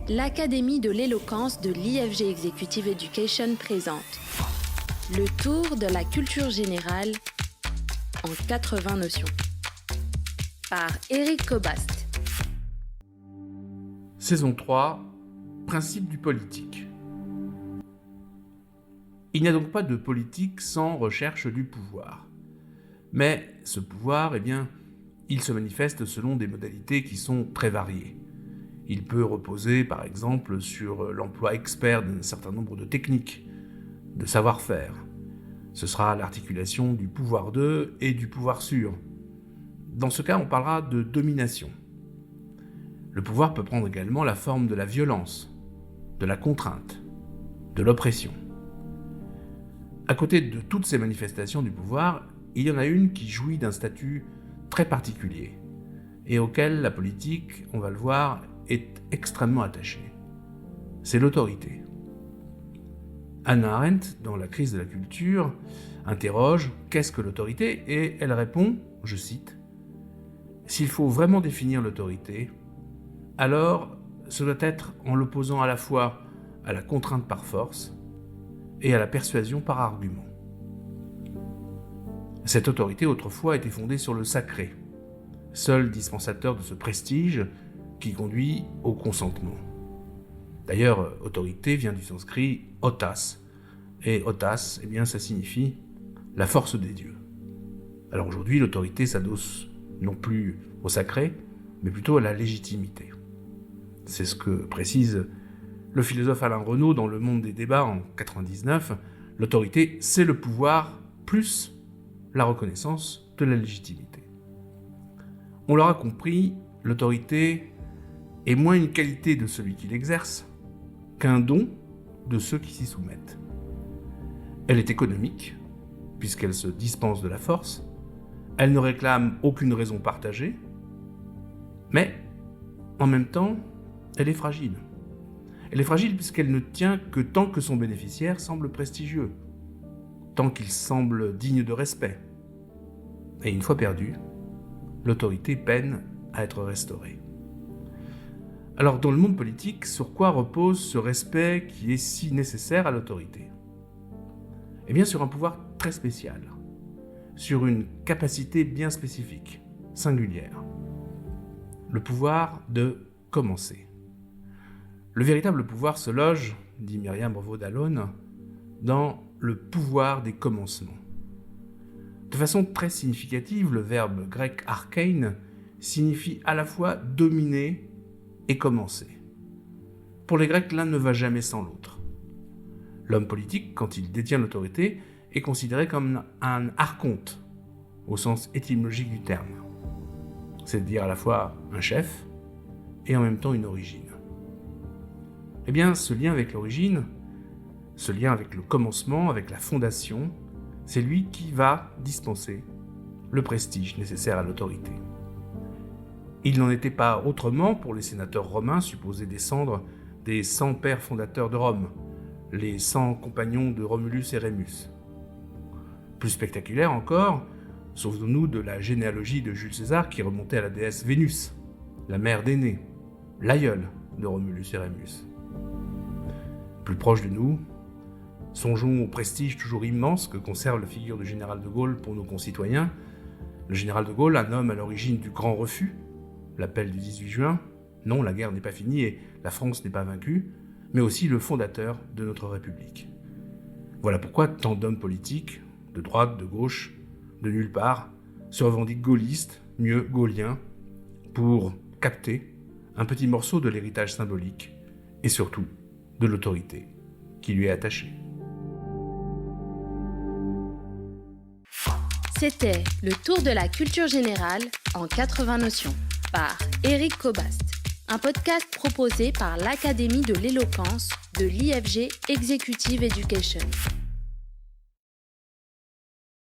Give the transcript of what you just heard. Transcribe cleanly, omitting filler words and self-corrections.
l'Académie de l'éloquence de l'IFG Executive Education présente le tour de la culture générale en 80 notions par Éric Cobast. Saison 3, principe du politique. Il n'y a donc pas de politique sans recherche du pouvoir. Mais ce pouvoir, il se manifeste selon des modalités qui sont très variées. Il peut reposer, par exemple, sur l'emploi expert d'un certain nombre de techniques, de savoir-faire. Ce sera l'articulation du pouvoir de et du pouvoir sur. Dans ce cas, on parlera de domination. Le pouvoir peut prendre également la forme de la violence, de la contrainte, de l'oppression. À côté de toutes ces manifestations du pouvoir, il y en a une qui jouit d'un statut très particulier et auquel la politique, on va le voir, est extrêmement attachée. C'est l'autorité. Hannah Arendt, dans La crise de la culture, interroge « Qu'est-ce que l'autorité ?» et elle répond, je cite, « S'il faut vraiment définir l'autorité, alors ce doit être en l'opposant à la fois à la contrainte par force et à la persuasion par argument. » Cette autorité autrefois était fondée sur le sacré, seul dispensateur de ce prestige qui conduit au consentement. D'ailleurs, autorité vient du sanskrit autas, et autas, ça signifie la force des dieux. Alors aujourd'hui, l'autorité s'adosse non plus au sacré, mais plutôt à la légitimité. C'est ce que précise le philosophe Alain Renaud dans Le Monde des débats en 1999. L'autorité, c'est le pouvoir plus la reconnaissance de la légitimité. On l'aura compris, l'autorité est moins une qualité de celui qui l'exerce qu'un don de ceux qui s'y soumettent. Elle est économique, puisqu'elle se dispense de la force, elle ne réclame aucune raison partagée, mais en même temps, elle est fragile. Elle est fragile puisqu'elle ne tient que tant que son bénéficiaire semble prestigieux, tant qu'il semble digne de respect. Et une fois perdue, l'autorité peine à être restaurée. Alors, dans le monde politique, sur quoi repose ce respect qui est si nécessaire à l'autorité ? Sur un pouvoir très spécial, sur une capacité bien spécifique, singulière. Le pouvoir de commencer. Le véritable pouvoir se loge, dit Myriam Revaud-Dallon, dans le pouvoir des commencements. De façon très significative, le verbe grec arkein signifie à la fois dominer et commencer. Pour les Grecs, l'un ne va jamais sans l'autre. L'homme politique, quand il détient l'autorité, est considéré comme un archonte, au sens étymologique du terme. C'est-à-dire à la fois un chef et en même temps une origine. Ce lien avec l'origine, ce lien avec le commencement, avec la fondation, c'est lui qui va dispenser le prestige nécessaire à l'autorité. Il n'en était pas autrement pour les sénateurs romains supposés descendre des 100 pères fondateurs de Rome, les 100 compagnons de Romulus et Rémus. Plus spectaculaire encore, souvenons-nous de la généalogie de Jules César qui remontait à la déesse Vénus, la mère d'Énée, l'aïeule de Romulus et Rémus. Plus proche de nous, songeons au prestige toujours immense que conserve la figure du général de Gaulle pour nos concitoyens. Le général de Gaulle, un homme à l'origine du Grand Refus, l'appel du 18 juin, non, la guerre n'est pas finie et la France n'est pas vaincue, mais aussi le fondateur de notre République. Voilà pourquoi tant d'hommes politiques, de droite, de gauche, de nulle part, se revendiquent gaullistes, mieux gauliens, pour capter un petit morceau de l'héritage symbolique et surtout de l'autorité qui lui est attachée. C'était le tour de la culture générale en 80 notions par Éric Cobast, un podcast proposé par l'Académie de l'éloquence de l'IFG Executive Education.